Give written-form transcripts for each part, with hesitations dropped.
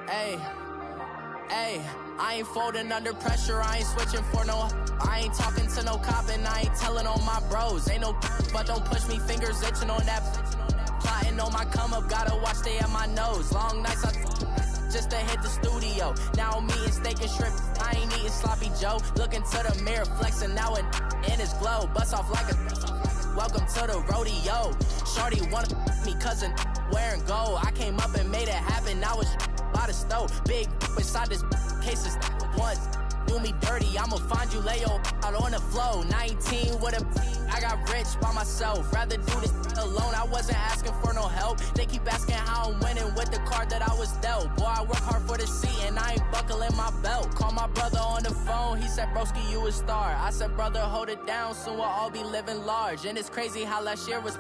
Hey, hey, I ain't folding under pressure, I ain't switching for no. I ain't talking to no cop and I ain't telling on my bros. Ain't no but don't push me, fingers itching on that. Plotting on my come up, gotta watch stay at my nose. Long nights just to hit the studio. Now I'm eating steak and shrimp, I ain't eating sloppy Joe. Looking to the mirror, flexing now and in his glow. Bust off like a welcome to the rodeo. Shorty wanna me cousin wearing gold. I came up and made it happen, now it's by the stove. Big inside this cases once do me dirty, I'ma find you lay your out on the floor. 19 with a I got rich by myself, rather do this alone. I wasn't asking for no help, they keep asking how I'm winning with the card that I was dealt. Boy, I work hard for the seat and I ain't buckling my belt. Call my brother on the phone, he said broski you a star. I said brother hold it down, soon we'll all be living large. And it's crazy how last year was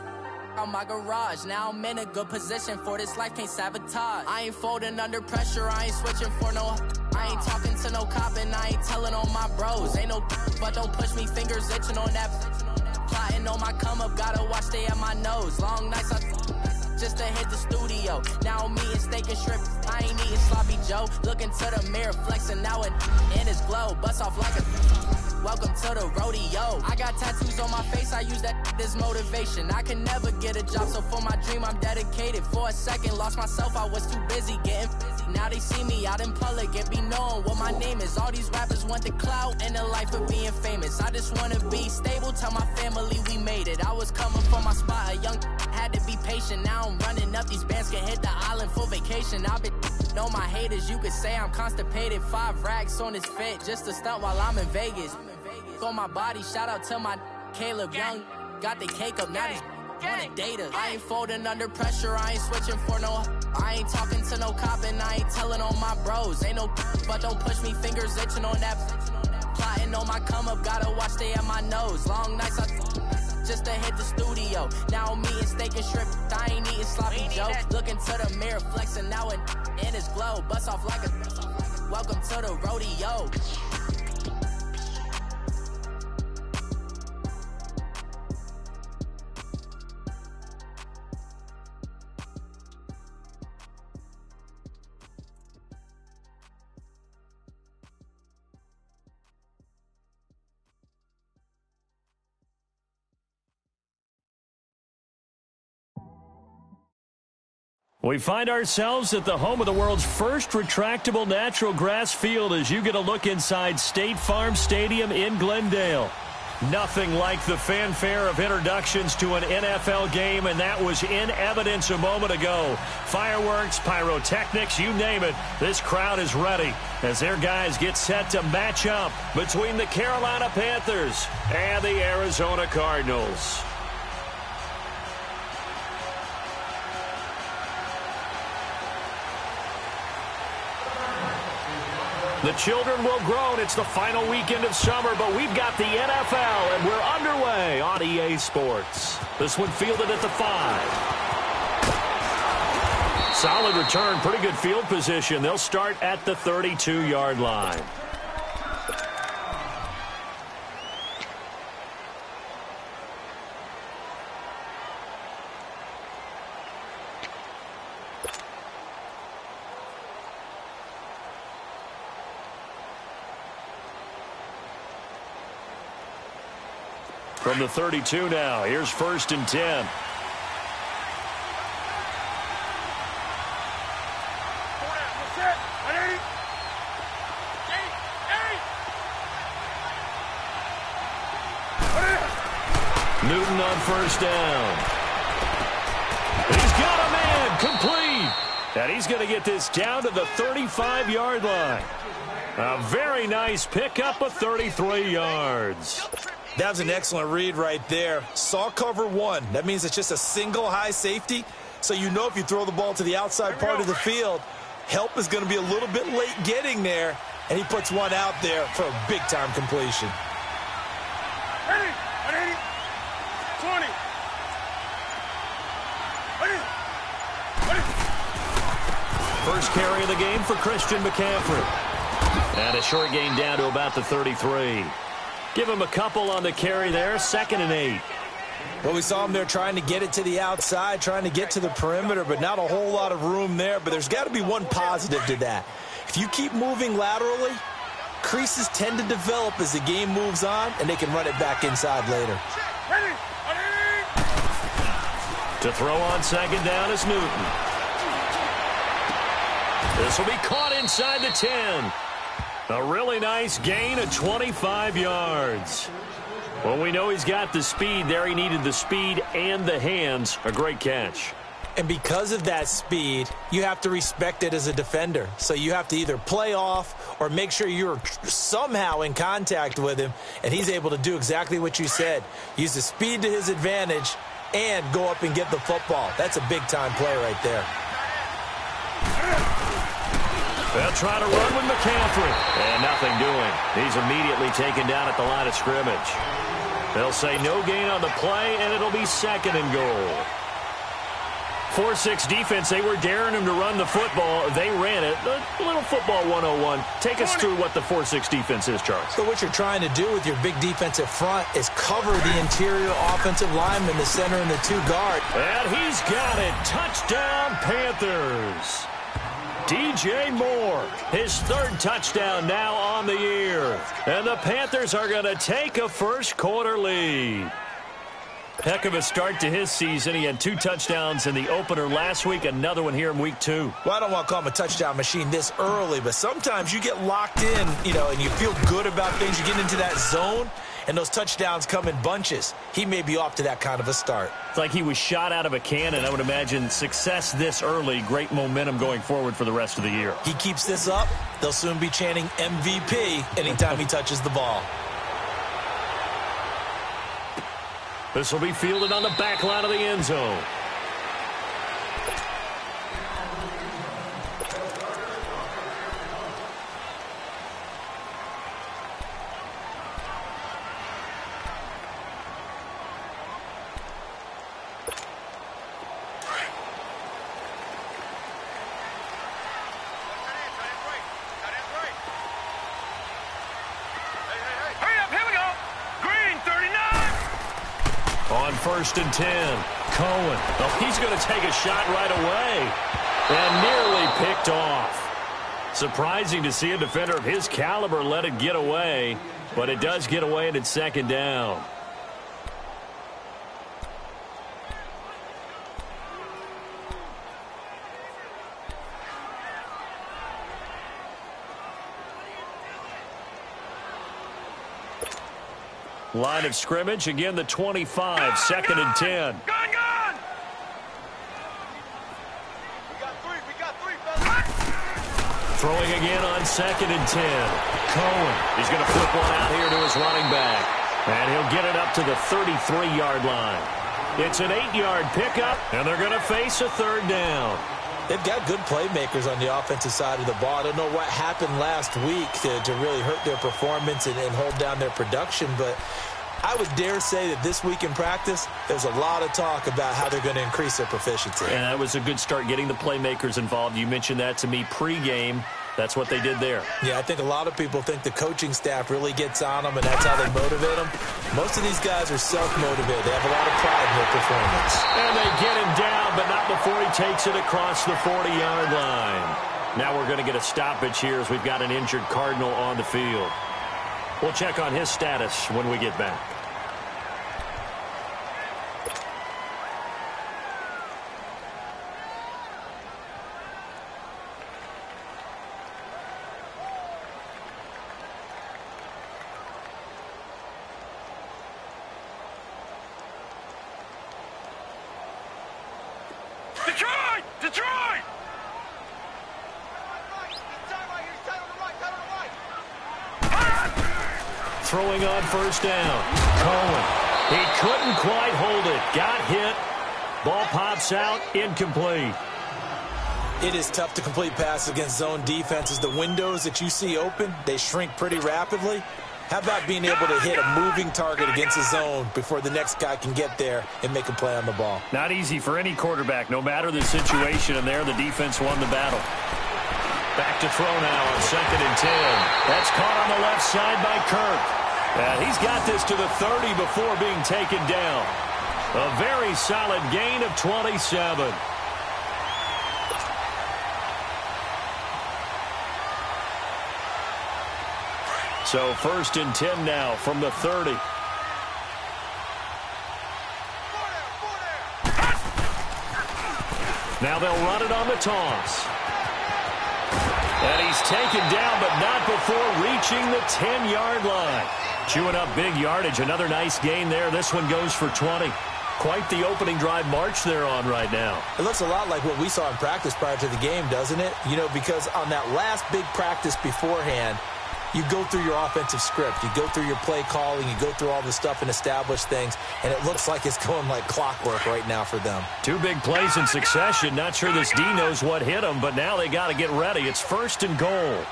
on my garage. Now I'm in a good position for this life, can't sabotage. I ain't folding under pressure, I ain't switching for no. I ain't talking to no cop and I ain't telling on my bros. Ain't no but don't push me, fingers itching on that. Plotting on my come up, gotta watch stay at my nose. Long nights just to hit the studio. Now I'm eating steak and shrimp, I ain't eating sloppy Joe. Looking to the mirror, flexing now and in his glow. Bust off like a welcome to the rodeo. I got tattoos on my face, I use that as motivation. I can never get a job, so for my dream I'm dedicated. For a second, lost myself, I was too busy getting busy. Now they see me out in public and be knowing what my name is. All these rappers want the clout and the life of being famous. I just wanna be stable, tell my family we made it. I was coming from my spot, a young had to be patient. Now I'm running up, these bands can hit the island for vacation. I've been know my haters, you could say I'm constipated. 5 racks on his fit, just to stunt while I'm in Vegas. On my body, shout out to my Caleb Young. Got the cake up, now these wanna date us. I ain't folding under pressure, I ain't switching for no. I ain't talking to no cop and I ain't telling on my bros. Ain't no but don't push me, fingers itching on that. Plotting on my come up, gotta watch stay at my nose. Long nights just to hit the studio. Now I'm eating steak and shrimp, I ain't eating sloppy Joe. Looking to the mirror, flexing now and in his glow. Bust off like a welcome to the rodeo. We find ourselves at the home of the world's first retractable natural grass field as you get a look inside State Farm Stadium in Glendale. Nothing like the fanfare of introductions to an NFL game, and that was in evidence a moment ago. Fireworks, pyrotechnics, you name it. This crowd is ready as their guys get set to match up between the Carolina Panthers and the Arizona Cardinals. The children will groan. It's the final weekend of summer, but we've got the NFL, and we're underway on EA Sports. This one fielded at the 5. Solid return, pretty good field position. They'll start at the 32-yard line. From the 32 now, here's 1st and 10. Newton on 1st down. He's got a man complete. And he's going to get this down to the 35-yard line. A very nice pickup of 33 yards. That was an excellent read right there. Saw cover 1. That means it's just a single high safety. So you know if you throw the ball to the outside part of the field, help is going to be a little bit late getting there. And he puts one out there for a big-time completion. 20. First carry of the game for Christian McCaffrey. And a short gain down to about the 33. Give him a couple on the carry there. 2nd and 8. Well, we saw him there trying to get it to the outside, trying to get to the perimeter, but not a whole lot of room there. But there's got to be one positive to that. If you keep moving laterally, creases tend to develop as the game moves on, and they can run it back inside later. To throw on second down is Newton. This will be caught inside the 10. A really nice gain of 25 yards. Well, we know he's got the speed there. He needed the speed and the hands. A great catch. And because of that speed, you have to respect it as a defender. So you have to either play off or make sure you're somehow in contact with him, and he's able to do exactly what you said. Use the speed to his advantage and go up and get the football. That's a big-time play right there. They'll try to run with McCaffrey. And nothing doing. He's immediately taken down at the line of scrimmage. They'll say no gain on the play, and it'll be second and goal. 4-6 defense, they were daring him to run the football. They ran it. A little football 101. Take us through what the 4-6 defense is, Charles. So what you're trying to do with your big defensive front is cover the interior offensive lineman, the center, and the two guard. And he's got it. Touchdown, Panthers. DJ Moore, his third touchdown now on the year. And the Panthers are going to take a first-quarter lead. Heck of a start to his season. He had 2 touchdowns in the opener last week, another one here in week 2. Well, I don't want to call him a touchdown machine this early, but sometimes you get locked in, and you feel good about things. You get into that zone, and those touchdowns come in bunches. He may be off to that kind of a start. It's like he was shot out of a cannon. I would imagine success this early, great momentum going forward for the rest of the year. He keeps this up, they'll soon be chanting MVP anytime he touches the ball. This will be fielded on the back line of the end zone. On 1st and 10, Cohen. Oh, he's going to take a shot right away. And nearly picked off. Surprising to see a defender of his caliber let it get away. But it does get away, and it's second down. Line of scrimmage, again the 25, 2nd and 10. Gone! We got three, Throwing again on 2nd and 10. Cohen, he's going to flip one out here to his running back. And he'll get it up to the 33-yard line. It's an 8-yard pickup, and they're going to face a 3rd down. They've got good playmakers on the offensive side of the ball. I don't know what happened last week to really hurt their performance and hold down their production, but I would dare say that this week in practice, there's a lot of talk about how they're going to increase their proficiency. And that was a good start getting the playmakers involved. You mentioned that to me pregame. That's what they did there. Yeah, I think a lot of people think the coaching staff really gets on them, and that's how they motivate them. Most of these guys are self-motivated. They have a lot of pride in their performance. And they get him down, but not before he takes it across the 40-yard line. Now we're going to get a stoppage here as we've got an injured Cardinal on the field. We'll check on his status when we get back. Detroit! Throwing on 1st down. Cohen. He couldn't quite hold it. Got hit. Ball pops out. Incomplete. It is tough to complete passes against zone defenses. The windows that you see open, they shrink pretty rapidly. How about being able to hit a moving target against a zone before the next guy can get there and make a play on the ball? Not easy for any quarterback, no matter the situation, and there the defense won the battle. Back to throw now on 2nd and 10. That's caught on the left side by Kirk. And he's got this to the 30 before being taken down. A very solid gain of 27. So 1st and 10 now from the 30. Now they'll run it on the toss. And he's taken down, but not before reaching the 10-yard line. Chewing up big yardage. Another nice gain there. This one goes for 20. Quite the opening drive march they're on right now. It looks a lot like what we saw in practice prior to the game, doesn't it? You know, because on that last big practice beforehand, you go through your offensive script. You go through your play calling. You go through all the stuff and establish things. And it looks like it's going like clockwork right now for them. 2 big plays in succession. Not sure this D knows what hit him, but now they got to get ready. It's 1st and goal.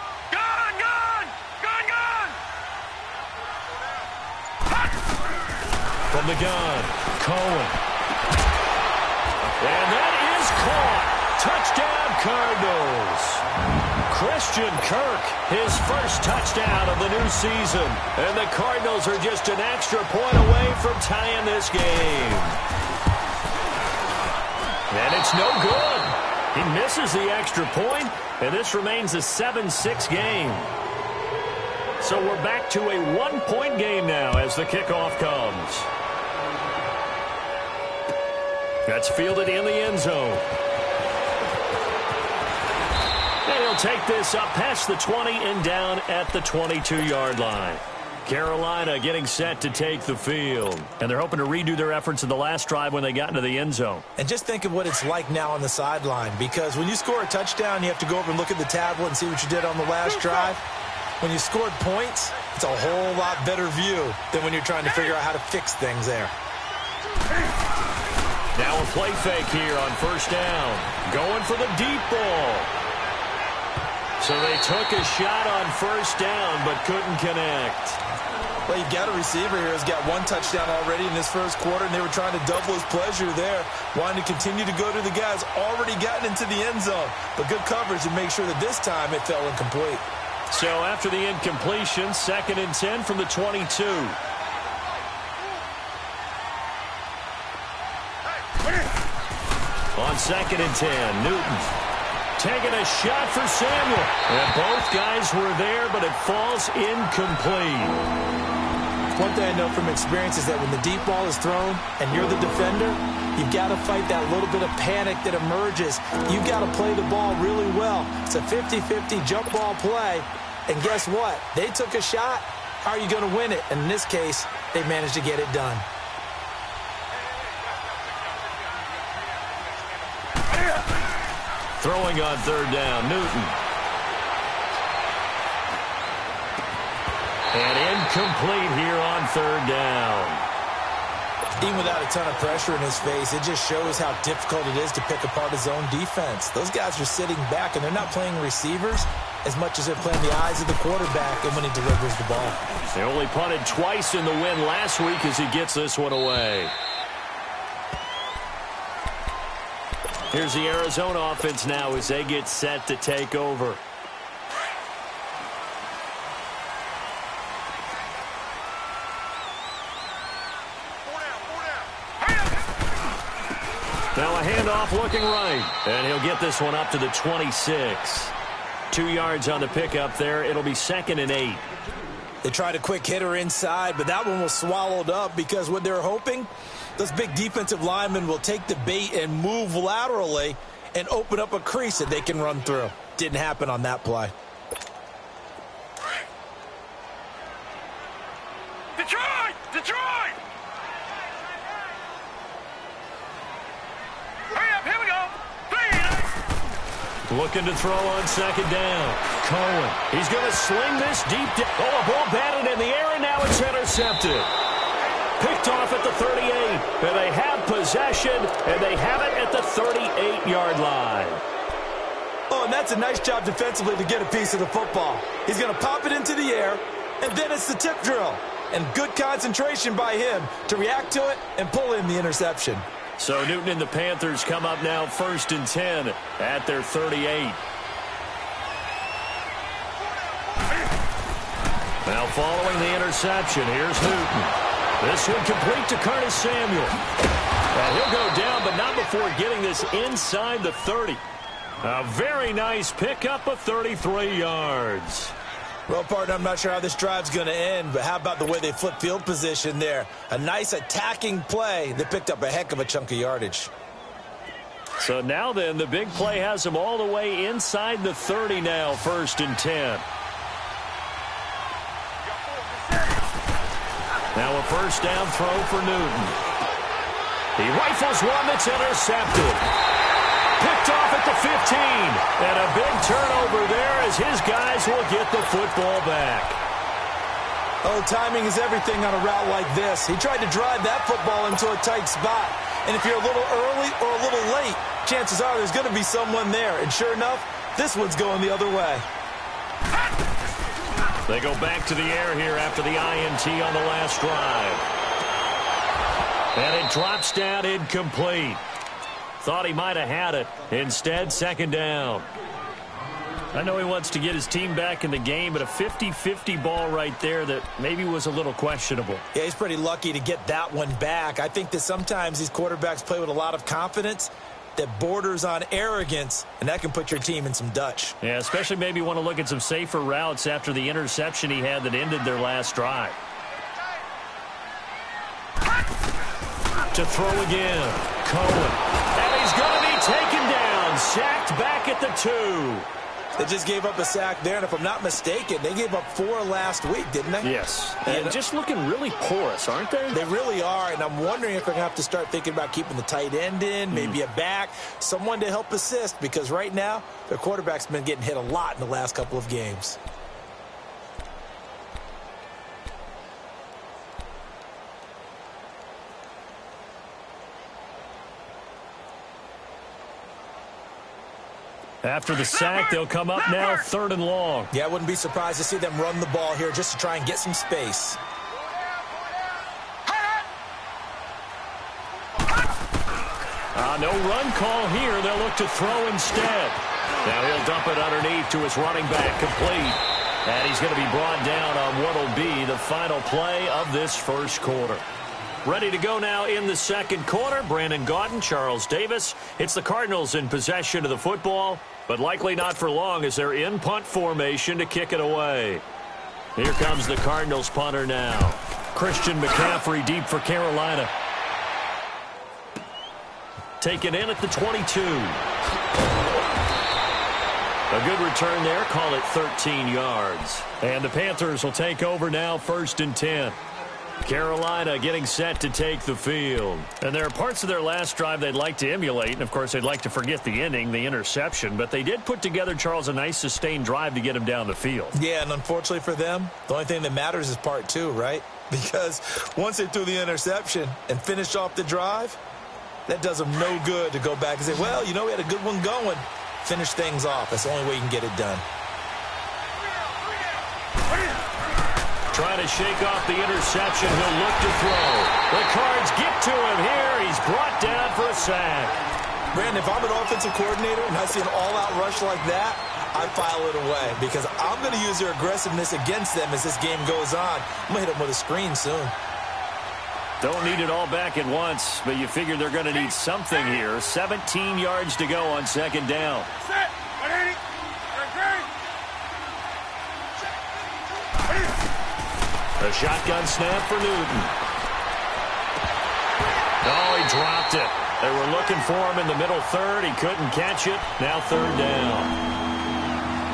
From the gun, Cohen. And that is caught. Touchdown, Cardinals. Christian Kirk, his first touchdown of the new season. And the Cardinals are just an extra point away from tying this game. And it's no good. He misses the extra point, and this remains a 7-6 game. So we're back to a 1-point game now as the kickoff comes. That's fielded in the end zone. And he'll take this up past the 20 and down at the 22-yard line. Carolina getting set to take the field. And they're hoping to redo their efforts in the last drive when they got into the end zone. And just think of what it's like now on the sideline, because when you score a touchdown, you have to go over and look at the tablet and see what you did on the last drive. When you scored points, it's a whole lot better view than when you're trying to figure out how to fix things there. Now a play fake here on 1st down. Going for the deep ball. So they took a shot on 1st down, but couldn't connect. Well, you've got a receiver here who's got 1 touchdown already in this first quarter, and they were trying to double his pleasure there, wanting to continue to go to the guys already gotten into the end zone. But good coverage to make sure that this time it fell incomplete. So after the incompletion, 2nd and 10 from the 22. On 2nd and 10, Newton taking a shot for Samuel. And both guys were there, but it falls incomplete. One thing I know from experience is that when the deep ball is thrown and you're the defender, you've got to fight that little bit of panic that emerges. You've got to play the ball really well. It's a 50-50 jump ball play. And guess what? They took a shot. How are you going to win it? And in this case, they managed to get it done. Throwing on 3rd down, Newton. And incomplete here on 3rd down. Even without a ton of pressure in his face, it just shows how difficult it is to pick apart his own defense. Those guys are sitting back, and they're not playing receivers as much as they're playing the eyes of the quarterback and when he delivers the ball. They only punted twice in the win last week as he gets this one away. Here's the Arizona offense now as they get set to take over. Now a handoff looking right. And he'll get this one up to the 26. 2 yards on the pickup there. It'll be 2nd and 8. They tried a quick hitter inside, but that one was swallowed up because what they're hoping, those big defensive linemen will take the bait and move laterally and open up a crease that they can run through. Didn't happen on that play. Detroit! Detroit! Hurry up, here we go! Looking to throw on 2nd down. Cohen. He's going to sling this deep. Oh, a ball batted in the air, and now it's intercepted. Picked off at the 38. And they have possession, and they have it at the 38-yard line. Oh, and that's a nice job defensively to get a piece of the football. He's going to pop it into the air, and then it's the tip drill. And good concentration by him to react to it and pull in the interception. So Newton and the Panthers come up now 1st and 10 at their 38. Now following the interception, here's Newton. This one complete to Curtis Samuel. And he'll go down, but not before getting this inside the 30. A very nice pickup of 33 yards. Well, partner, I'm not sure how this drive's going to end, but how about the way they flip field position there? A nice attacking play that picked up a heck of a chunk of yardage. So now then, the big play has them all the way inside the 30 now, 1st and 10. Now a first down throw for Newton. He rifles one that's intercepted. Picked off at the 15. And a big turnover there as his guys will get the football back. Oh, timing is everything on a route like this. He tried to drive that football into a tight spot. And if you're a little early or a little late, chances are there's going to be someone there. And sure enough, this one's going the other way. They go back to the air here after the INT on the last drive. And it drops down incomplete. Thought he might have had it. Instead, 2nd down. I know he wants to get his team back in the game, but a 50-50 ball right there that maybe was a little questionable. Yeah, he's pretty lucky to get that one back. I think that sometimes these quarterbacks play with a lot of confidence that borders on arrogance, and that can put your team in some Dutch. Yeah, especially maybe want to look at some safer routes after the interception he had that ended their last drive. To throw again, Cohen. And he's going to be taken down, sacked back at the 2. They just gave up a sack there, and if I'm not mistaken, they gave up 4 last week, didn't they? Yes. And just looking really porous, aren't they? They really are, and I'm wondering if they're going to have to start thinking about keeping the tight end in, maybe a back, someone to help assist, because right now, their quarterback's been getting hit a lot in the last couple of games. After the sack, they'll come up now 3rd and long. Yeah, I wouldn't be surprised to see them run the ball here just to try and get some space. No run call here. They'll look to throw instead. Now he'll dump it underneath to his running back, complete. And he's going to be brought down on what will be the final play of this first quarter. Ready to go now in the second quarter. Brandon Gaudin, Charles Davis. It's the Cardinals in possession of the football, but likely not for long as they're in punt formation to kick it away. Here comes the Cardinals punter now. Christian McCaffrey deep for Carolina. Taken in at the 22. A good return there. Call it 13 yards. And the Panthers will take over now, 1st and 10. Carolina getting set to take the field. And there are parts of their last drive they'd like to emulate. And, of course, they'd like to forget the ending, the interception. But they did put together, Charles, a nice sustained drive to get him down the field. Yeah, and unfortunately for them, the only thing that matters is part 2, right? Because once they threw the interception and finished off the drive, that does them no good to go back and say, well, you know, we had a good one going. Finish things off. That's the only way you can get it done. Trying to shake off the interception. He'll look to throw. The Cards get to him here. He's brought down for a sack. Brandon, if I'm an offensive coordinator and I see an all-out rush like that, I file it away because I'm going to use their aggressiveness against them as this game goes on. I'm going to hit them with a screen soon. Don't need it all back at once, but you figure they're going to need something here. 17 yards to go on 2nd down. A shotgun snap for Newton. Oh, he dropped it. They were looking for him in the middle 3rd. He couldn't catch it. Now 3rd down.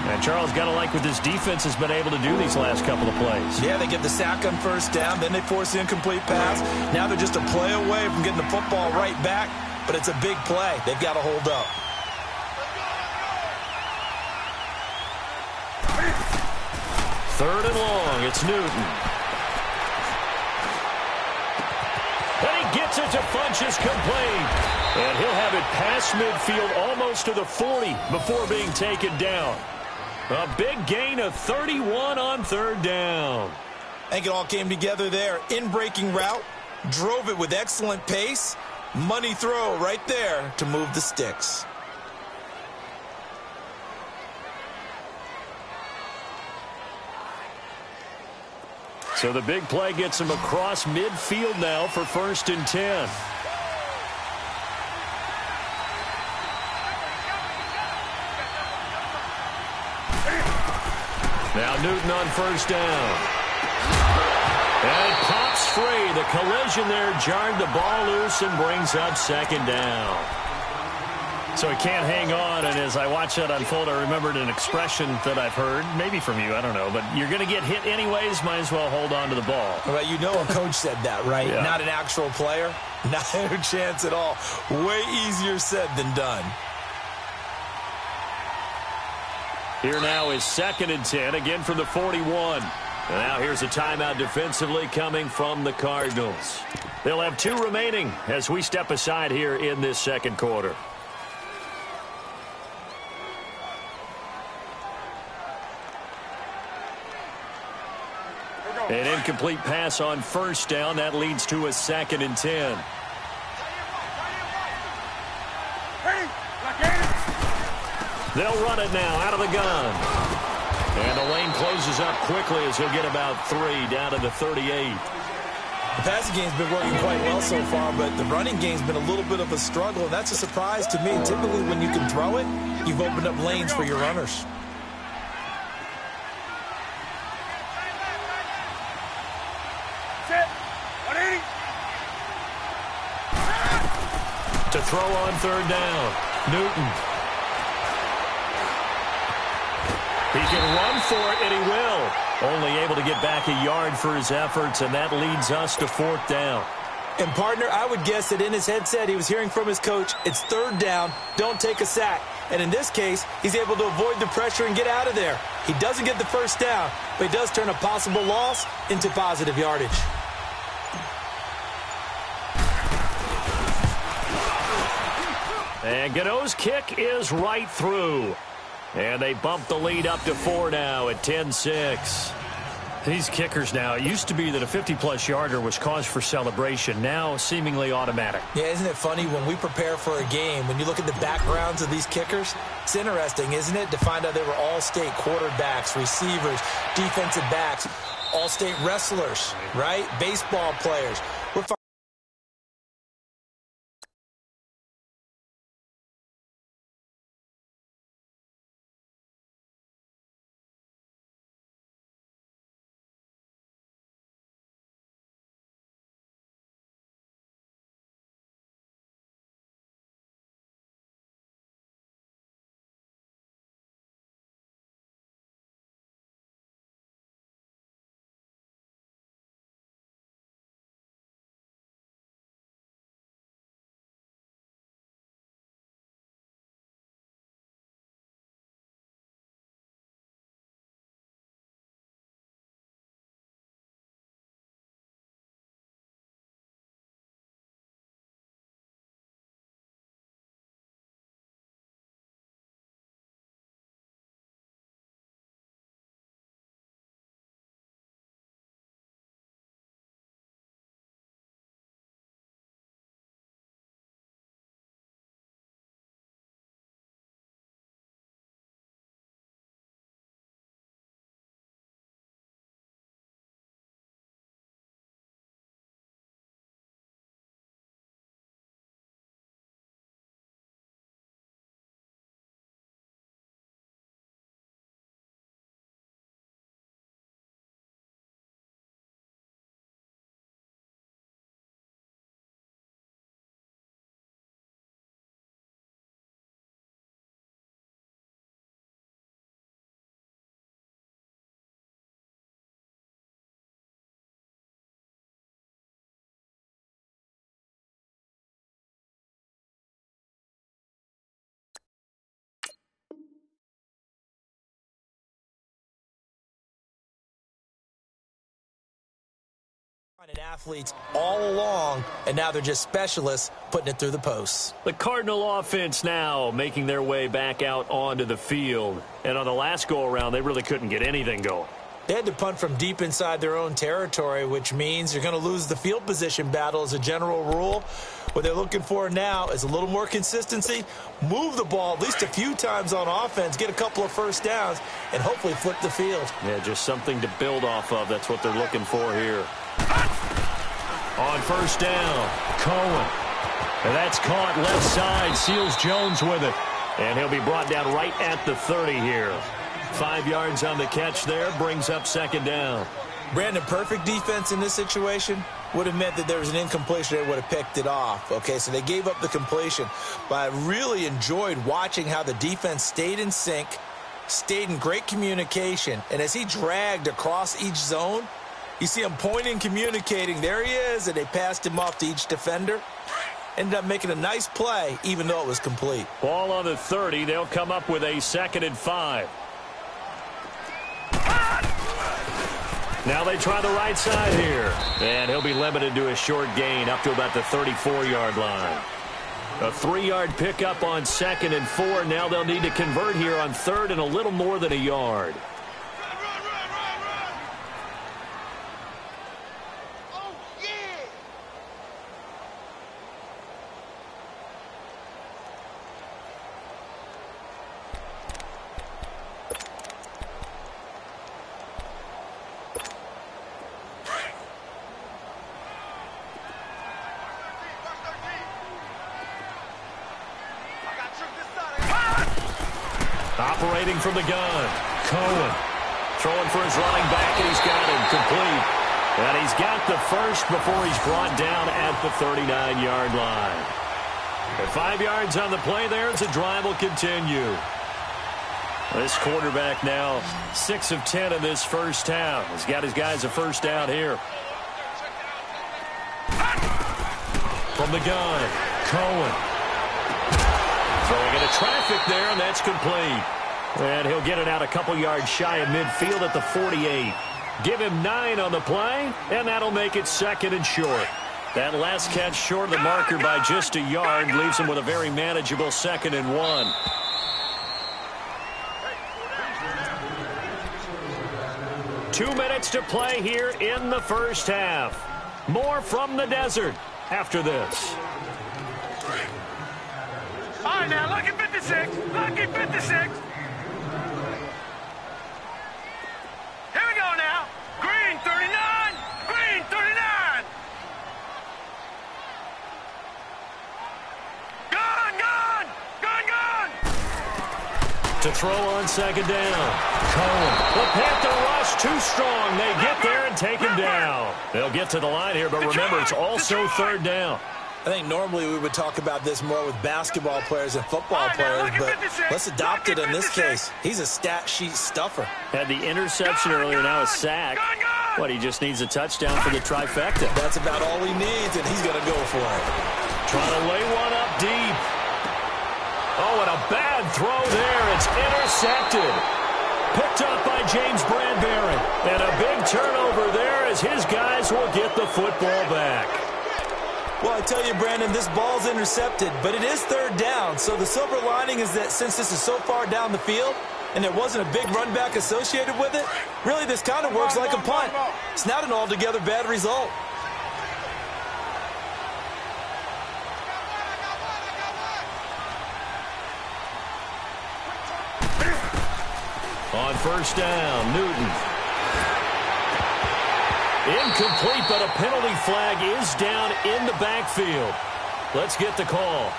And Charles, got to like what this defense has been able to do these last couple of plays. Yeah, they get the sack on 1st down. Then they force the incomplete pass. Now they're just a play away from getting the football right back. But it's a big play. They've got to hold up. Third and long. It's Newton. And he gets it to Funchess, complete. And he'll have it past midfield almost to the 40 before being taken down. A big gain of 31 on 3rd down. I think it all came together there. In-breaking route. Drove it with excellent pace. Money throw right there to move the sticks. So the big play gets him across midfield now for 1st and 10. Now Newton on first down. And it pops free. The collision there jarred the ball loose and brings up second down. So he can't hang on, and as I watch that unfold, I remembered an expression that I've heard, maybe from you, I don't know, but you're going to get hit anyways, might as well hold on to the ball. Well, you know a coach said that, right? Yeah. Not an actual player. Not a chance at all. Way easier said than done. Here now is 2nd and 10, again from the 41. And now here's a timeout defensively coming from the Cardinals. They'll have 2 remaining as we step aside here in this second quarter. An incomplete pass on first down. That leads to a 2nd and 10. They'll run it now out of the gun. And the lane closes up quickly as he'll get about 3 down to the 38. The passing game's been working quite well so far, but the running game's been a little bit of a struggle, and that's a surprise to me. Typically, when you can throw it, you've opened up lanes for your runners. To throw on third down, Newton. He can run for it, and he will. Only able to get back a yard for his efforts, and that leads us to 4th down. And, partner, I would guess that in his headset he was hearing from his coach, it's 3rd down, don't take a sack. And in this case, he's able to avoid the pressure and get out of there. He doesn't get the first down, but he does turn a possible loss into positive yardage. And Gano's kick is right through. And they bump the lead up to 4 now at 10-6. These kickers now, it used to be that a 50-plus yarder was cause for celebration, now seemingly automatic. Yeah, isn't it funny when we prepare for a game, when you look at the backgrounds of these kickers, it's interesting, isn't it, to find out they were all-state quarterbacks, receivers, defensive backs, all-state wrestlers, right? Baseball players. We're athletes all along, and now they're just specialists putting it through the posts. The Cardinal offense now making their way back out onto the field. And on the last go-around, they really couldn't get anything going. They had to punt from deep inside their own territory, which means you're going to lose the field position battle as a general rule. What they're looking for now is a little more consistency, move the ball at least a few times on offense, get a couple of first downs, and hopefully flip the field. Yeah, just something to build off of. That's what they're looking for here. On first down, Cohen. And that's caught left side. Seals Jones with it. And he'll be brought down right at the 30 here. 5 yards on the catch there, brings up second down. Brandon, perfect defense in this situation would have meant that there was an incompletion that would have picked it off. Okay, so they gave up the completion. But I really enjoyed watching how the defense stayed in sync, stayed in great communication, and as he dragged across each zone, you see him pointing, communicating. There he is, and they passed him off to each defender. Ended up making a nice play, even though it was complete. Ball on the 30. They'll come up with a 2nd and 5. Now they try the right side here. And he'll be limited to a short gain up to about the 34-yard line. A 3-yard pickup on 2nd and 4. Now they'll need to convert here on 3rd and a little more than a yard. Operating from the gun, Cohen. Throwing for his running back, and he's got him complete. And he's got the first before he's brought down at the 39-yard line. At 5 yards on the play there as the drive will continue. This quarterback now 6 of 10 in this first half. He's got his guys a first down here. From the gun, Cohen. Throwing into traffic there, and that's complete. And he'll get it out a couple yards shy of midfield at the 48. Give him 9 on the play, and that'll make it 2nd and short. That last catch short of the marker by just a yard leaves him with a very manageable 2nd and 1. Two minutes to play here in the first half. More from the desert after this. All right, now, lucky 56. Lucky 56. Here we go now. Green 39. Green 39. Gun, gun. Gun, gun. To throw on 2nd down. Cohen. The Panther rush too strong. They get there and take him down. They'll get to the line here, but remember, it's also 3rd down. I think normally we would talk about this more with basketball players and football players, but let's adopt it in this case. He's a stat sheet stuffer. Had the interception earlier, now a sack. What, he just needs a touchdown for the trifecta. That's about all he needs, and he's going to go for it. Trying to lay one up deep. Oh, and a bad throw there. It's intercepted. Picked up by James Bradbury. And a big turnover there as his guys will get the football back. Well, I tell you, Brandon, this ball's intercepted, but it is 3rd down. So the silver lining is that since this is so far down the field and there wasn't a big run back associated with it, really this kind of works like a punt. It's not an altogether bad result. On 1st down, Newton. Incomplete, but a penalty flag is down in the backfield. Let's get the call.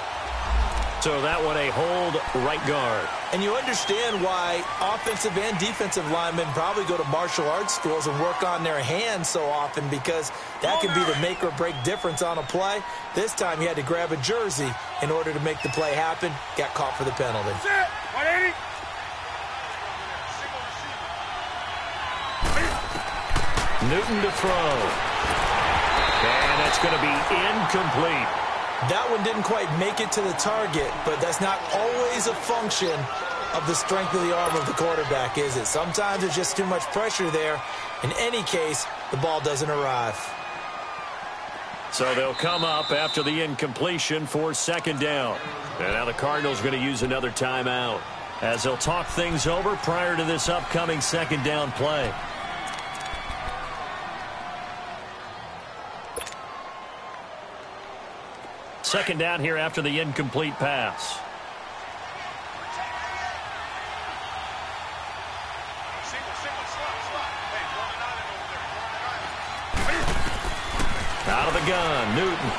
So that one a hold right guard. And you understand why offensive and defensive linemen probably go to martial arts schools and work on their hands so often, because that can be the make or break difference on a play. This time he had to grab a jersey in order to make the play happen. Got caught for the penalty. 180. Newton to throw. And it's going to be incomplete. That one didn't quite make it to the target, but that's not always a function of the strength of the arm of the quarterback, is it? Sometimes there's just too much pressure there. In any case, the ball doesn't arrive. So they'll come up after the incompletion for 2nd down. And now the Cardinals are going to use another timeout as they'll talk things over prior to this upcoming 2nd down play. Second down here after the incomplete pass. Out of the gun, Newton.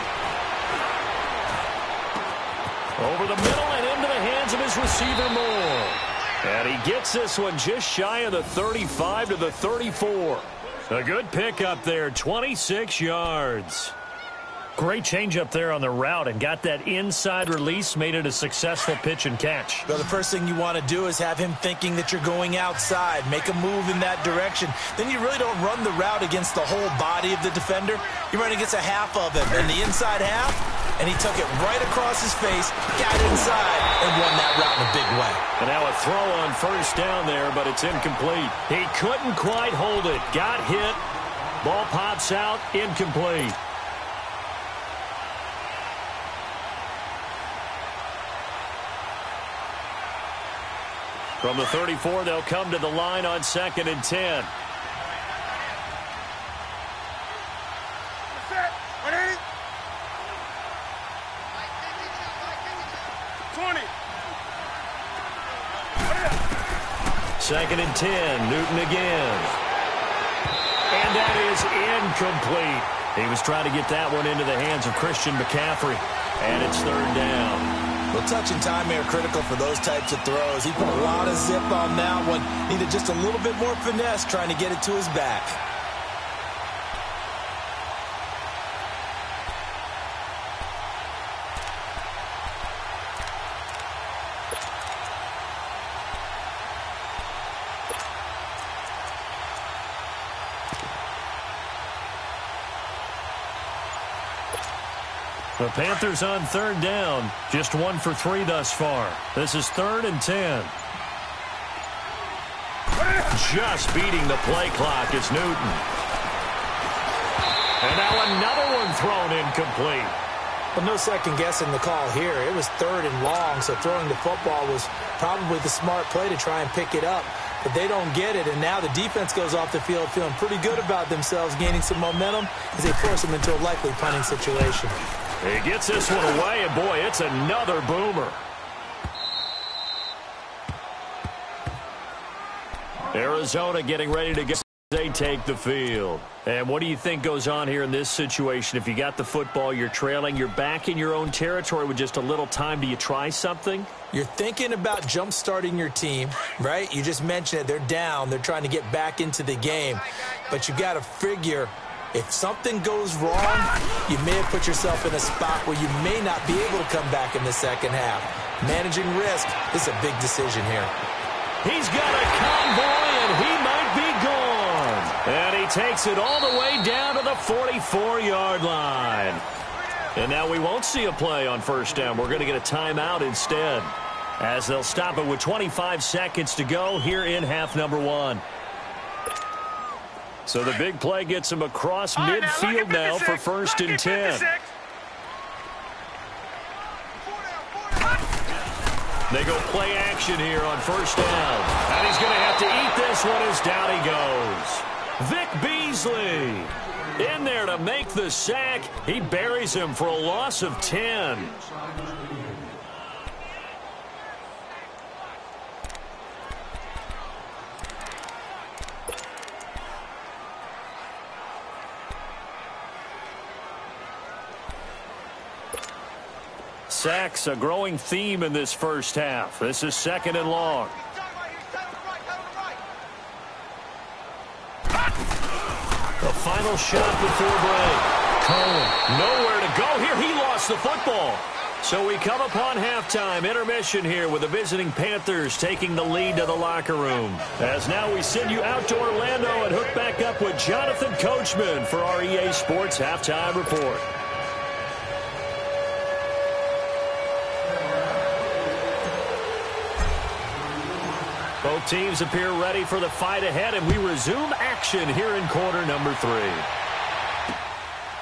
Over the middle and into the hands of his receiver, Moore. And he gets this one just shy of the 35 to the 34. A good pickup there, 26 yards. Great change up there on the route and got that inside release, made it a successful pitch and catch. Well, the first thing you want to do is have him thinking that you're going outside, make a move in that direction. Then you really don't run the route against the whole body of the defender. You run against a half of him, and the inside half, and he took it right across his face, got inside, and won that route in a big way. And now a throw on first down there, but it's incomplete. He couldn't quite hold it. Got hit. Ball pops out, incomplete. From the 34, they'll come to the line on 2nd and 10. 20. 2nd and 10, Newton again. And that is incomplete. He was trying to get that one into the hands of Christian McCaffrey. And it's 3rd down. Well, touch and time are critical for those types of throws. He put a lot of zip on that one. Needed just a little bit more finesse trying to get it to his back. The Panthers on 3rd down. Just 1 for 3 thus far. This is 3rd and 10. Just beating the play clock is Newton. And now another one thrown incomplete. Well, no second guessing the call here. It was 3rd and long, so throwing the football was probably the smart play to try and pick it up. But they don't get it, and now the defense goes off the field feeling pretty good about themselves, gaining some momentum as they force them into a likely punting situation. He gets this one away, and boy, it's another boomer. Arizona getting ready to get. They take the field. And what do you think goes on here in this situation? If you got the football, you're trailing, you're back in your own territory with just a little time. Do you try something? You're thinking about jump-starting your team, right? You just mentioned it. They're down. They're trying to get back into the game. But you got to figure, if something goes wrong, you may have put yourself in a spot where you may not be able to come back in the second half. Managing risk is a big decision here. He's got a convoy, and he might be gone. And he takes it all the way down to the 44-yard line. And now we won't see a play on first down. We're going to get a timeout instead, as they'll stop it with 25 seconds to go here in half number 1. So the big play gets him across midfield now for 1st and 10. They go play action here on first down. And he's going to have to eat this one as down he goes. Vic Beasley in there to make the sack. He buries him for a loss of 10. Sacks, a growing theme in this first half. This is 2nd and long. The final shot before break. Cohen, nowhere to go here. He lost the football. So we come upon halftime, intermission here with the visiting Panthers taking the lead to the locker room. As now we send you out to Orlando and hook back up with Jonathan Coachman for our EA Sports Halftime Report. Both teams appear ready for the fight ahead, and we resume action here in quarter number 3.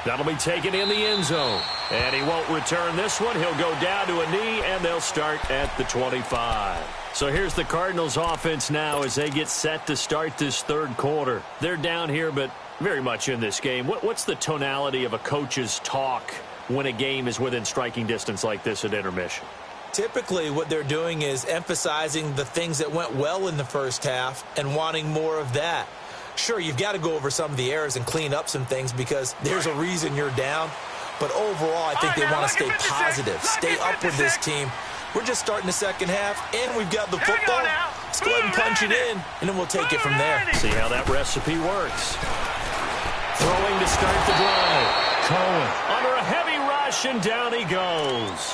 That'll be taken in the end zone. And he won't return this one. He'll go down to a knee, and they'll start at the 25. So here's the Cardinals offense now as they get set to start this 3rd quarter. They're down here, but very much in this game. What's the tonality of a coach's talk when a game is within striking distance like this at intermission? Typically, what they're doing is emphasizing the things that went well in the first half and wanting more of that. Sure, you've got to go over some of the errors and clean up some things because there's a reason you're down. But overall, I think they want to stay positive, stay up with this team. We're just starting the second half, and we've got the football. Just go ahead and punch it in, and then we'll take it from there. See how that recipe works. Throwing to start the drive. Cohen under a heavy rush, and down he goes.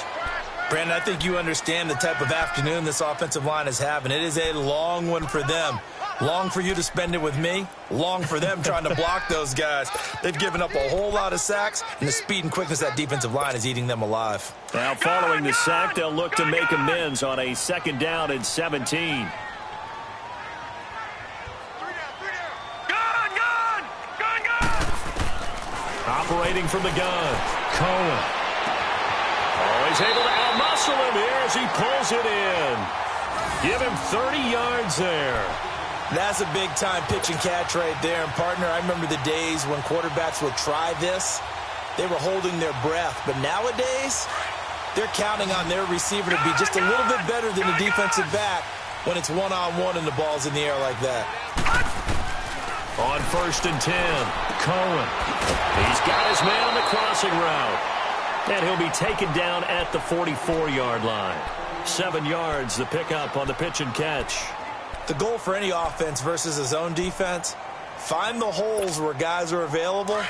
Brandon, I think you understand the type of afternoon this offensive line is having. It is a long one for them. Long for you to spend it with me. Long for them trying to block those guys. They've given up a whole lot of sacks, and the speed and quickness of that defensive line is eating them alive. Now following the sack, they'll look to make amends on a 2nd down and 17. Operating from the gun, Cohen. Oh, he's able to out-muscle him here as he pulls it in. Give him 30 yards there. That's a big-time pitch and catch right there. And, partner, I remember the days when quarterbacks would try this. They were holding their breath. But nowadays, they're counting on their receiver to be just a little bit better than the defensive back when it's one-on-one and the ball's in the air like that. On 1st and 10, Cohen. He's got his man on the crossing route. And he'll be taken down at the 44-yard line. 7 yards, the pickup on the pitch and catch. The goal for any offense versus a zone defense, find the holes where guys are available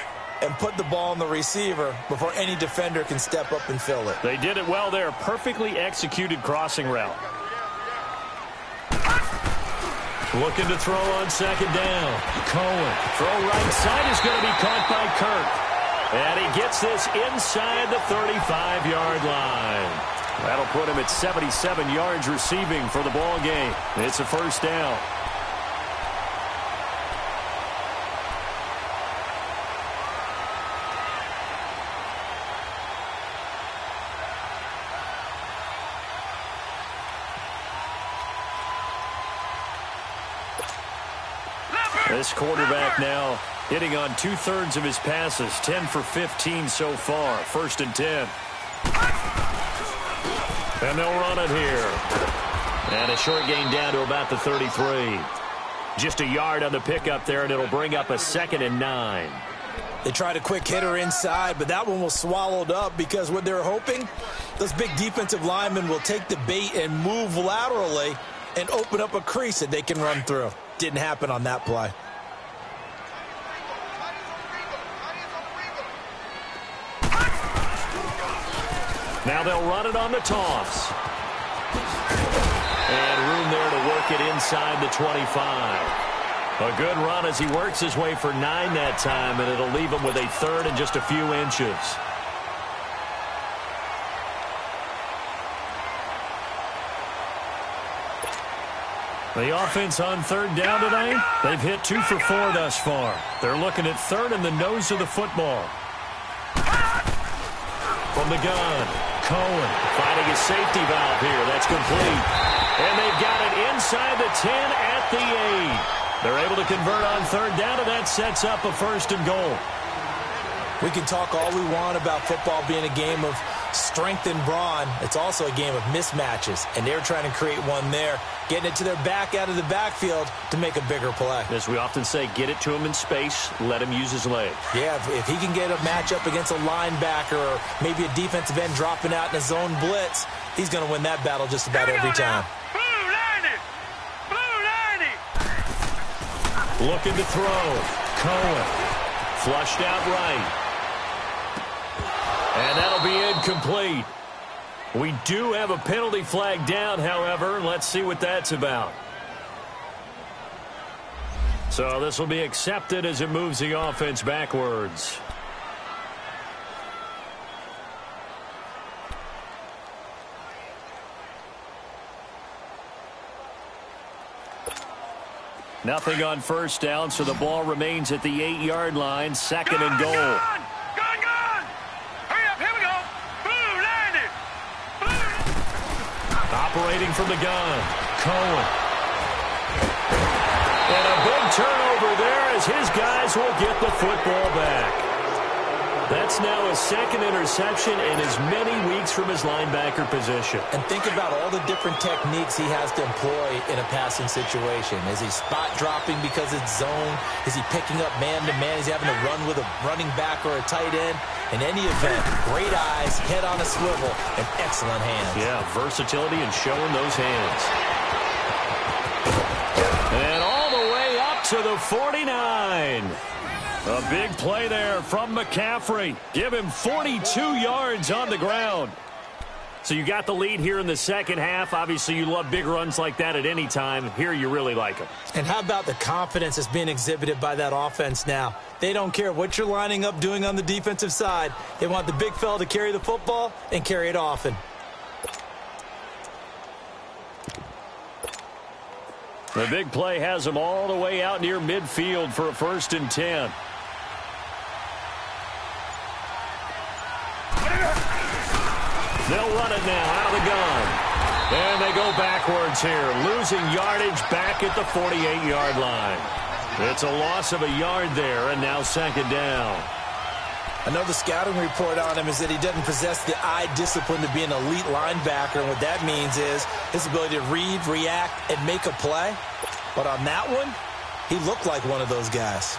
and put the ball on the receiver before any defender can step up and fill it. They did it well there. Perfectly executed crossing route. Looking to throw on 2nd down. Cohen. Throw right side is going to be caught by Kirk. And he gets this inside the 35-yard line. That'll put him at 77 yards receiving for the ball game. It's a 1st down. This quarterback now hitting on 2/3 of his passes, 10 for 15 so far. 1st and 10. And they'll run it here. And a short gain down to about the 33. Just a yard on the pickup there, and it'll bring up a 2nd and 9. They tried a quick hitter inside, but that one was swallowed up because what they're hoping, those big defensive linemen will take the bait and move laterally and open up a crease that they can run through. Didn't happen on that play. Now they'll run it on the toss. And room there to work it inside the 25. A good run as he works his way for 9 that time, and it'll leave him with a 3rd and just a few inches. The offense on 3rd down tonight, they've hit 2 for 4 thus far. They're looking at 3rd and the nose of the football. From the gun, Cohen finding a safety valve here. That's complete. And they've got it inside the 10 at the 8. They're able to convert on 3rd down, and that sets up a 1st and goal. We can talk all we want about football being a game of strength and brawn. It's also a game of mismatches, and they're trying to create one there, getting it to their back out of the backfield to make a bigger play. As we often say, get it to him in space, let him use his leg. Yeah, if he can get a matchup against a linebacker or maybe a defensive end dropping out in a zone blitz, he's going to win that battle just about every time. Looking to throw. Cohen. Flushed out right. And that'll be incomplete. We do have a penalty flag down, however. Let's see what that's about. So this will be accepted as it moves the offense backwards. Nothing on 1st down, so the ball remains at the 8-yard line. 2nd and goal. Gun! Hurry up, here we go! Boom, landed! Boom! Operating from the gun, Cohen. And a big turnover there as his guys will get the football back. That's now his 2nd interception in as many weeks from his linebacker position. And think about all the different techniques he has to employ in a passing situation. Is he spot dropping because it's zone? Is he picking up man-to-man? Is he having to run with a running back or a tight end? In any event, great eyes, head on a swivel, and excellent hands. Yeah, versatility and showing those hands. to the 49. A big play there from McCaffrey. Give him 42 yards on the ground. So you got the lead here in the second half. Obviously, you love big runs like that at any time. Here, you really like them. And how about the confidence that's being exhibited by that offense now? They don't care what you're lining up doing on the defensive side. They want the big fella to carry the football and carry it often. The big play has them all the way out near midfield for a 1st and 10. They'll run it now out of the gun. And they go backwards here, losing yardage back at the 48-yard line. It's a loss of a yard there, and now 2nd down. I know the scouting report on him is that he doesn't possess the eye discipline to be an elite linebacker, and what that means is his ability to read, react, and make a play. But on that one, he looked like one of those guys.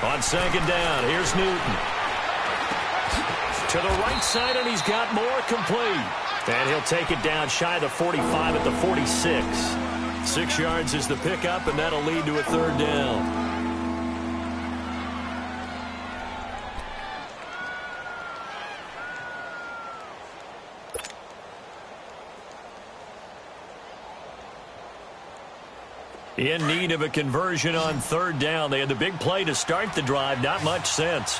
On 2nd down, here's Newton. To the right side, and he's got more complete. And he'll take it down shy of the 45 at the 46. 6 yards is the pickup, and that'll lead to a 3rd down. In need of a conversion on 3rd down. They had the big play to start the drive. Not much sense.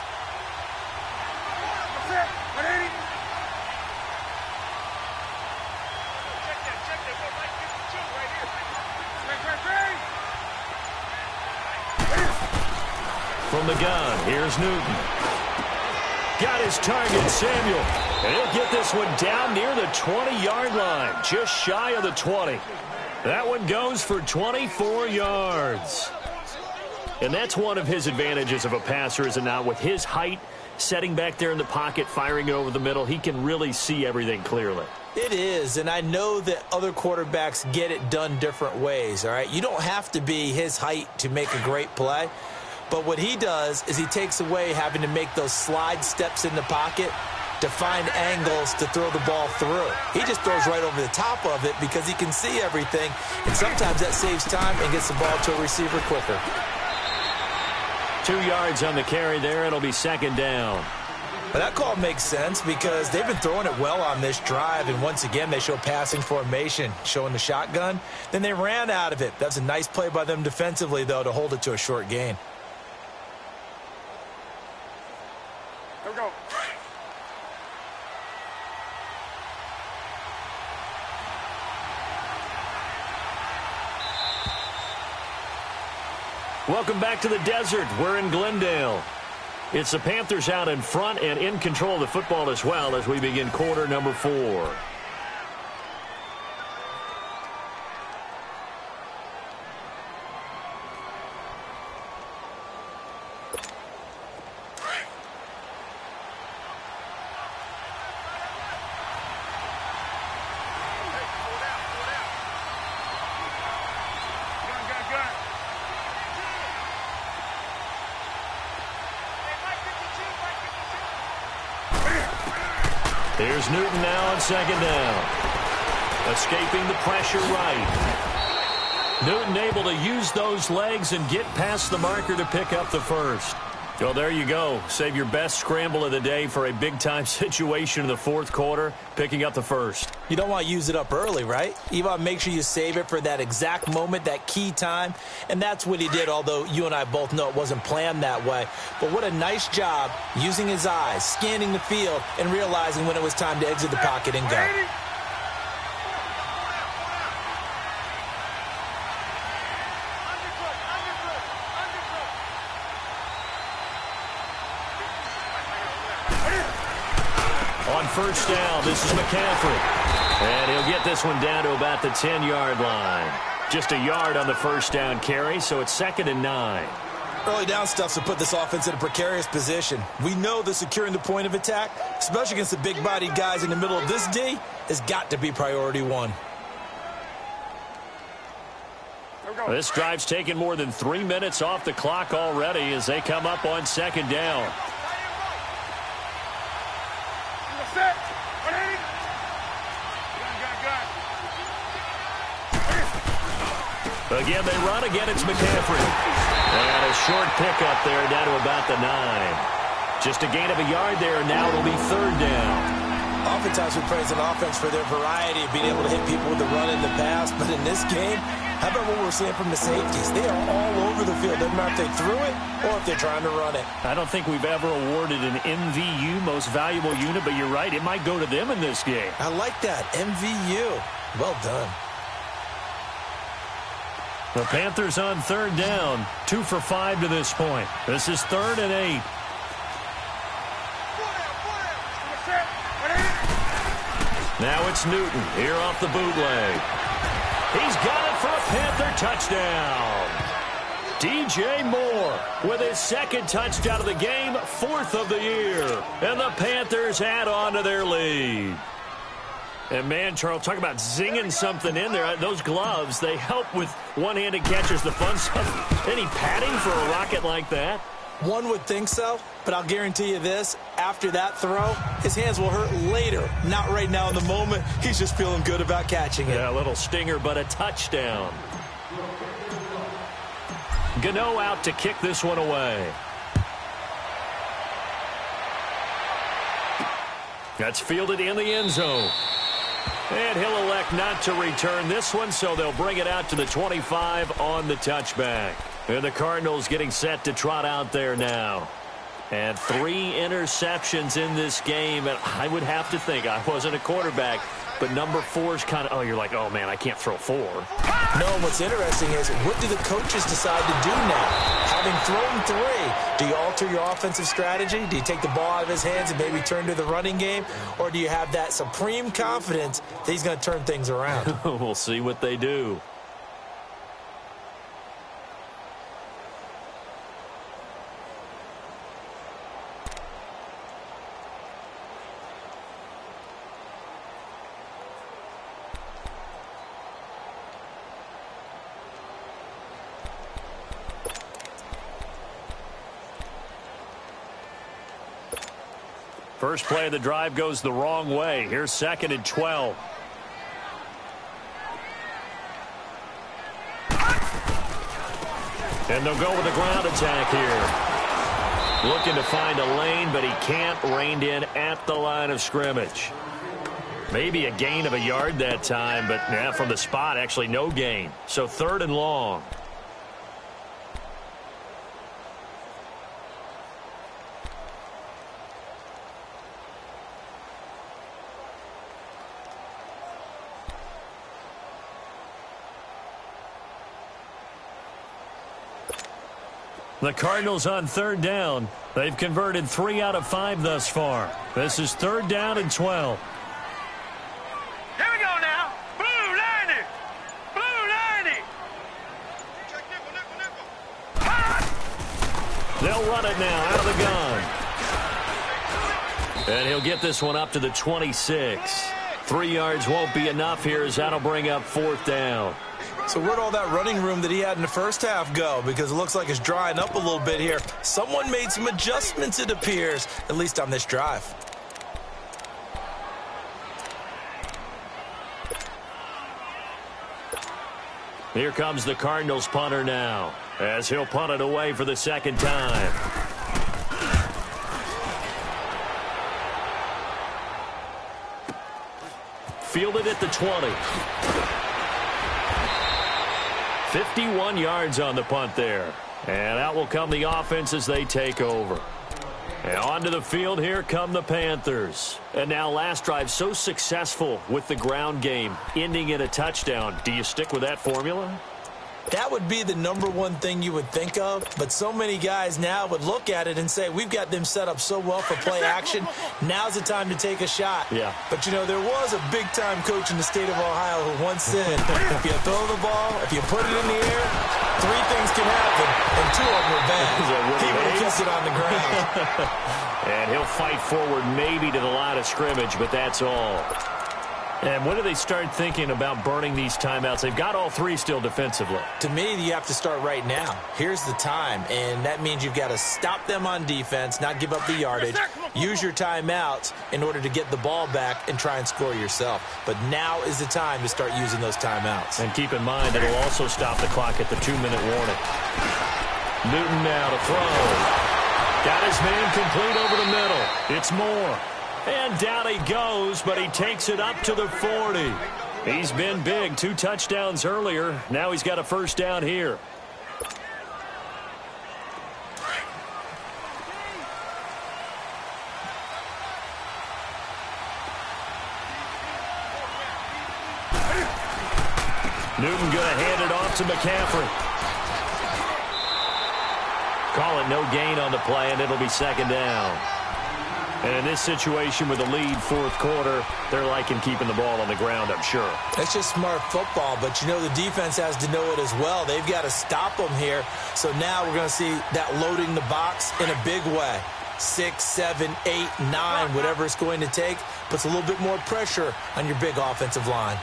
From the gun, here's Newton. Got his target, Samuel. And he'll get this one down near the 20-yard line, just shy of the 20. That one goes for 24 yards. And that's one of his advantages of a passer, is it not? With his height, setting back there in the pocket, firing it over the middle, he can really see everything clearly. It is, and I know that other quarterbacks get it done different ways, all right? You don't have to be his height to make a great play. But what he does is he takes away having to make those slide steps in the pocket to find angles to throw the ball through. He just throws right over the top of it because he can see everything, and sometimes that saves time and gets the ball to a receiver quicker. 2 yards on the carry there. It'll be 2nd down. But that call makes sense because they've been throwing it well on this drive, and once again they show passing formation, showing the shotgun. Then they ran out of it. That's a nice play by them defensively, though, to hold it to a short gain. Here we go. Welcome back to the desert. We're in Glendale. It's the Panthers out in front and in control of the football as well as we begin quarter number 4. Here's Newton now on 2nd down. Escaping the pressure right. Newton able to use those legs and get past the marker to pick up the first. Well, there you go. Save your best scramble of the day for a big-time situation in the 4th quarter, picking up the first. You don't want to use it up early, right? You want to make sure you save it for that exact moment, that key time. And that's what he did, although you and I both know it wasn't planned that way. But what a nice job using his eyes, scanning the field, and realizing when it was time to exit the pocket and go. On 1st down, this is McCaffrey. And he'll get this one down to about the 10-yard line. Just a yard on the 1st down carry, so it's 2nd and 9. Early down stuff's to put this offense in a precarious position. We know that securing the point of attack, especially against the big-bodied guys in the middle of this D, has got to be priority 1. This drive's taken more than 3 minutes off the clock already as they come up on second down. Again, they run. Again, it's McCaffrey. And a short pickup there down to about the 9. Just a gain of a yard there, and now it'll be third down. Oftentimes we praise an offense for their variety of being able to hit people with the run in the pass, but in this game, how about what we're seeing from the safeties? They are all over the field. Doesn't matter if they threw it or if they're trying to run it. I don't think we've ever awarded an MVU, most valuable unit, but you're right. It might go to them in this game. I like that. MVU. Well done. The Panthers on third down. 2 for 5 to this point. This is 3rd and 8. Now it's Newton here off the bootleg. He's got it for a Panther touchdown. DJ Moore with his 2nd touchdown of the game, 4th of the year. And the Panthers add on to their lead. And, man, Charles, talk about zinging something in there. Those gloves, they help with one-handed catches. The fun stuff. Any padding for a rocket like that? One would think so, but I'll guarantee you this. After that throw, his hands will hurt later. Not right now in the moment. He's just feeling good about catching it. Yeah, a little stinger, but a touchdown. Gano out to kick this one away. That's fielded in the end zone. And he'll elect not to return this one, so they'll bring it out to the 25 on the touchback. And the Cardinals getting set to trot out there now. And 3 interceptions in this game. And I would have to think, I wasn't a quarterback, but number 4's kind of, you're like, oh, man, I can't throw 4. No, what's interesting is, what do the coaches decide to do now? Having thrown 3, do you alter your offensive strategy? Do you take the ball out of his hands and maybe turn to the running game? Or do you have that supreme confidence that he's going to turn things around? We'll see what they do. First play of the drive goes the wrong way. Here's 2nd and 12. And they'll go with a ground attack here. Looking to find a lane, but he can't. Reined in at the line of scrimmage. Maybe a gain of a yard that time, but from the spot, actually no gain. So 3rd and long. The Cardinals on 3rd down. They've converted 3 out of 5 thus far. This is 3rd down and 12. Here we go now. Blue 90. Blue 90. They'll run it now out of the gun. And he'll get this one up to the 26. 3 yards won't be enough here as that'll bring up 4th down. So where'd all that running room that he had in the first half go? Because it looks like it's drying up a little bit here. Someone made some adjustments, it appears, at least on this drive. Here comes the Cardinals punter now, as he'll punt it away for the 2nd time. Fielded at the 20. 51 yards on the punt there. And out will come the offense as they take over. And onto the field, here come the Panthers. And now last drive so successful with the ground game, ending in a touchdown. Do you stick with that formula? That would be the #1 thing you would think of, but so many guys now would look at it and say, we've got them set up so well for play action, now's the time to take a shot. Yeah. But, you know, there was a big-time coach in the state of Ohio who once said, if you throw the ball, if you put it in the air, 3 things can happen, and 2 of them are bad. He would have kept it on the ground. And he'll fight forward maybe to the line of scrimmage, but that's all. And when do they start thinking about burning these timeouts? They've got all three still defensively. To me, you have to start right now. Here's the time, and that means you've got to stop them on defense, not give up the yardage, use your timeouts in order to get the ball back and try and score yourself. But now is the time to start using those timeouts. And keep in mind, it'll also stop the clock at the 2-minute warning. Newton now to throw. Got his man complete over the middle. It's Moore. And down he goes, but he takes it up to the 40. He's been big, 2 touchdowns earlier. Now he's got a first down here. Newton going to hand it off to McCaffrey. Call it no gain on the play, and it'll be second down. And in this situation with the lead fourth quarter, they're liking keeping the ball on the ground, I'm sure. That's just smart football, but you know the defense has to know it as well. They've got to stop them here. So now we're going to see that loading the box in a big way. 6, 7, 8, 9, whatever it's going to take, puts a little bit more pressure on your big offensive line.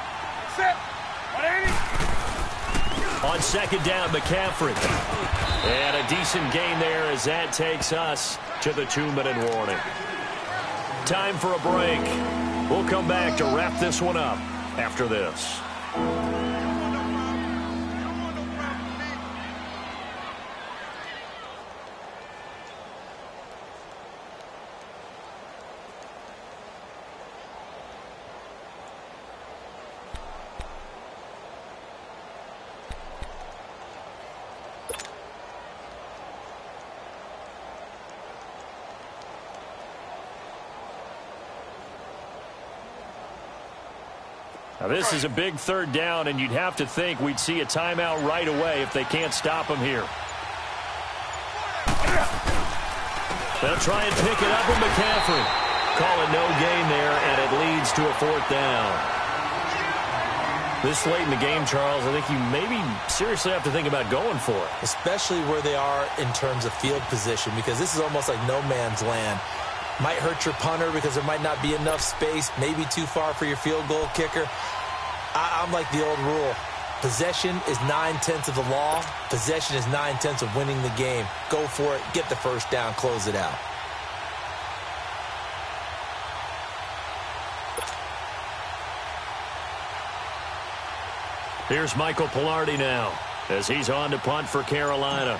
On second down, McCaffrey. And a decent gain there as that takes us to the 2-minute warning. Time for a break. We'll come back to wrap this one up after this. Now this is a big third down, and you'd have to think we'd see a timeout right away if they can't stop him here. They'll try and pick it up with McCaffrey. Call it no gain there, and it leads to a fourth down. This late in the game, Charles, I think you maybe seriously have to think about going for it. Especially where they are in terms of field position, because this is almost like no man's land. Might hurt your punter because there might not be enough space, maybe too far for your field goal kicker. I'm like the old rule. Possession is 9/10 of the law. Possession is 9/10 of winning the game. Go for it. Get the first down. Close it out. Here's Michael Pilardi now as he's on to punt for Carolina.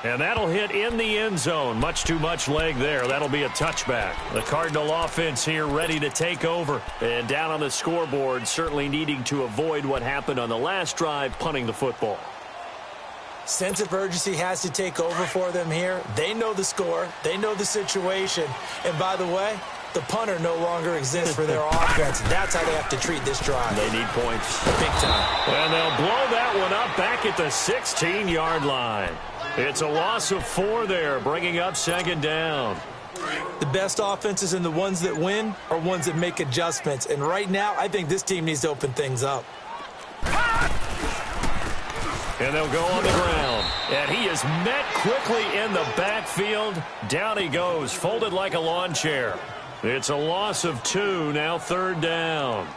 And that'll hit in the end zone. Much too much leg there. That'll be a touchback. The Cardinal offense here ready to take over. And down on the scoreboard, certainly needing to avoid what happened on the last drive, punting the football. Sense of urgency has to take over for them here. They know the score. They know the situation. And by the way, the punter no longer exists for their offense. That's how they have to treat this drive. They need points. Big time. And they'll blow that one up back at the 16-yard line. It's a loss of 4 there, bringing up second down. The best offenses and the ones that win are ones that make adjustments. And right now, I think this team needs to open things up. And they'll go on the ground. And he is met quickly in the backfield. Down he goes, folded like a lawn chair. It's a loss of 2, now third down.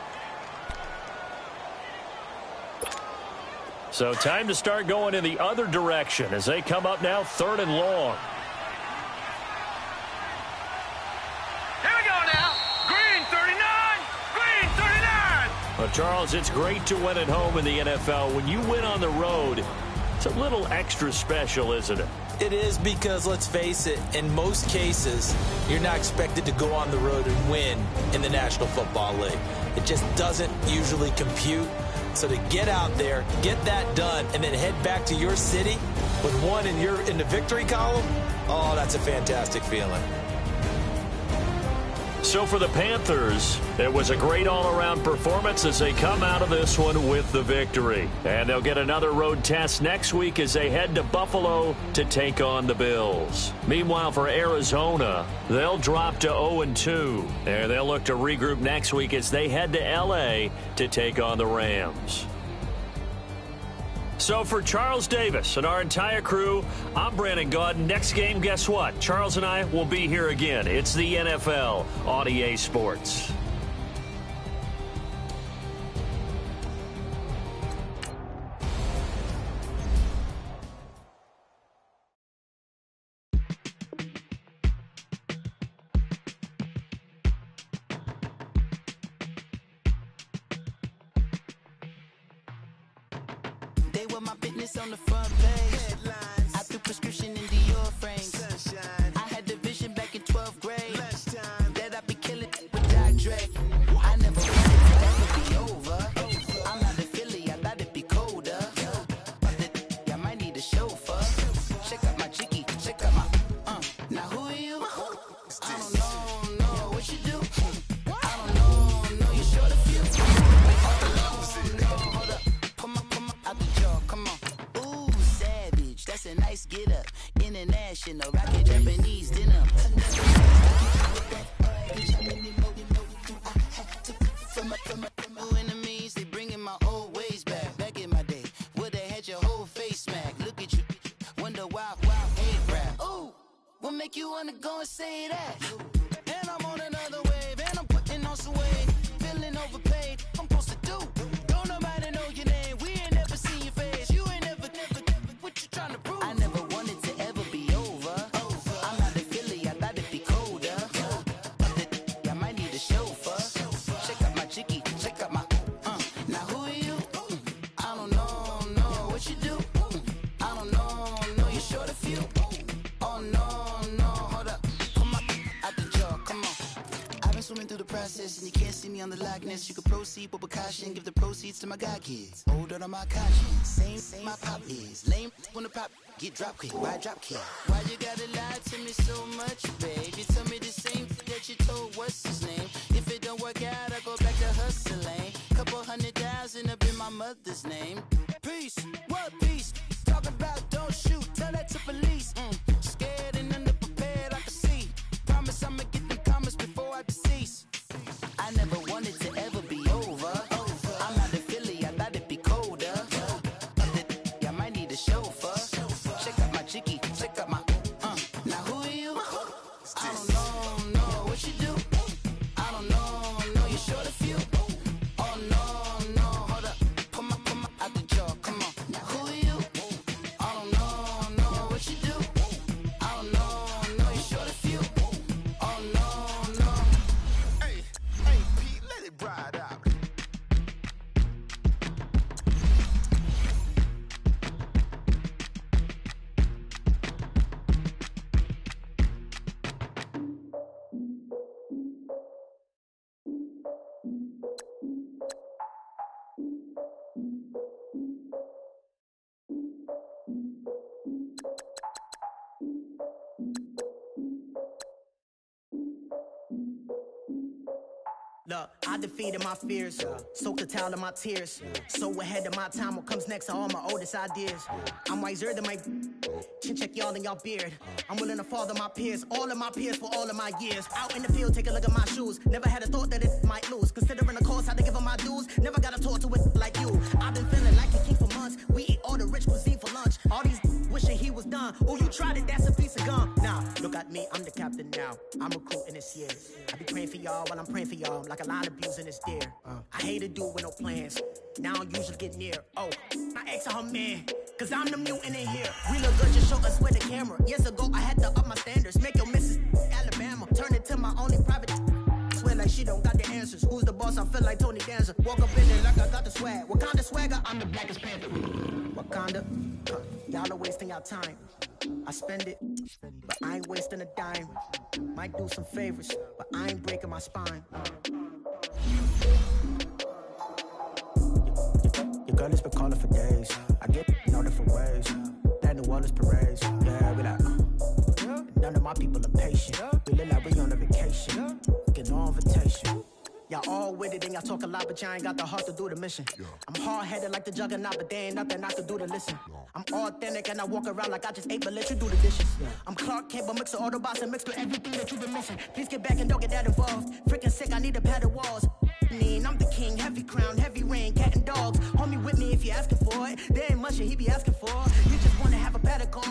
So time to start going in the other direction as they come up now third and long. Here we go now. Green 39. Green 39. Well, Charles, it's great to win at home in the NFL. When you win on the road, it's a little extra special, isn't it? It is, because let's face it, in most cases, you're not expected to go on the road and win in the National Football League. It just doesn't usually compute. So to get out there, get that done, and then head back to your city with one in the victory column, oh, that's a fantastic feeling. So for the Panthers, it was a great all-around performance as they come out of this one with the victory. And they'll get another road test next week as they head to Buffalo to take on the Bills. Meanwhile, for Arizona, they'll drop to 0-2. And they'll look to regroup next week as they head to L.A. to take on the Rams. So for Charles Davis and our entire crew, I'm Brandon Gaudin. Next game, guess what? Charles and I will be here again. It's the NFL on EA Sports. They were my business on the front page. Headlines. I threw prescription in Dior frames. Sunshine. I had the vision back in 12th grade. Lunchtime. That I'd be killing with Dr. Dre. I never wanted to ever be over. I'm not a Philly, I thought it'd be colder. I might need a chauffeur. Check out my jiggy, check out my Now who are you? I don't know what you do. I don't know you short a few. Hold up. Come on, out the jaw, come on. Ooh, savage, that's a nice get up. International, rockin' Japanese dinner. New enemies, they bringing my old ways back. Back in my day, would've had your whole face smacked. Look at you, wonder why, hate rap. Ooh, what make you wanna go and say that? And I'm on another wave, and I'm putting on some weight. Feeling overpaid, I'm supposed to do. Don't nobody know your name, we ain't never seen your face. You ain't never, what you trying to prove? I never wanted to ever be over. I'm not a Philly, I thought it'd be colder. I might need a chauffeur. Check out my jiggy, check out my Now who are you? I don't know what you do. I don't know you short a few. Oh no, hold up. Come on, out the jaw, come on. I've been swimming through the process and you can't see me on the likeness. You can proceed with precaution, give the proceeds to my god kids. Hold on my conscience, same my pop is. Lame when the pop get drop quick, why drop kick? Why you gotta lie to me so much, babe? You tell me the same that you told what's his name. If it don't work out, I go back to hustling. Couple $100,000 up in my mother's name. Peace, what peace? Talking about don't shoot, tell that to police. Scared and underprepared, I can see. Promise I'ma get them comments before I decease. I never wanted to ever be over. I'm not a Philly, I thought it'd be colder. I might need a chauffeur. Check out my jiggy, check out my Now who are you? I don't know what you do. I don't know you short a few. Oh no, hold up. Come on, out the jaw, come on. Now who are you? I don't know what you do. I don't know you short a few. Oh no. Hey, Pete, let it ride out. Look, I defeated my fears, soaked a towel in my tears. So ahead of my time, what comes next are all my oldest ideas. I'm wiser than my chin check y'all in y'all beard. I'm willing to father my peers, all of my peers for all of my years. Out in the field, take a look at my shoes. Never had a thought that it might lose. Considering the cost, I had to give them my dues. Never got a talk to it like you. I've been feeling like a king for months. We eat all the rich cuisine for lunch. All these wishing he was done. Oh, you tried it, that's a piece of gum. Nah, look at me, I'm the captain now. I'm recruiting this year. I be praying for y'all while I'm praying for y'all. Like a line abusing this deer. I hate a dude with no plans. Now I usually get near. Oh, I ask her man, cause I'm the mutant in here. We look good, just show us where the camera. Years ago, I had to up my standards. Make your Mrs. Alabama. Turn it to my only private. Swear like she don't got the answers. Who's the boss? I feel like Tony Danza. Walk up in it like I got the swag. Wakanda swagger, I'm the blackest panther. Wakanda, y'all are wasting your time. I spend it, but I ain't wasting a dime. Might do some favors, but I ain't breaking my spine. Your girl has been calling for days. I get no different ways. That New Orleans parades. Yeah, we like, none of my people are patient. We look like we on a vacation. Get no invitation. Y'all all with it and y'all talk a lot, but y'all ain't got the heart to do the mission. I'm hard-headed like the juggernaut, but there ain't nothing I can do to listen. I'm authentic and I walk around like I just ate, but let you do the dishes. I'm Clark Kent, but mix the Autobots and mix with everything that you've been missing. Please get back and don't get that involved. Freaking sick, I need a padded walls. I'm the king, heavy crown, heavy rain, cat and dogs. Homie with me if if you asking for it. There ain't much that he be asking for. You just wanna have a paddock on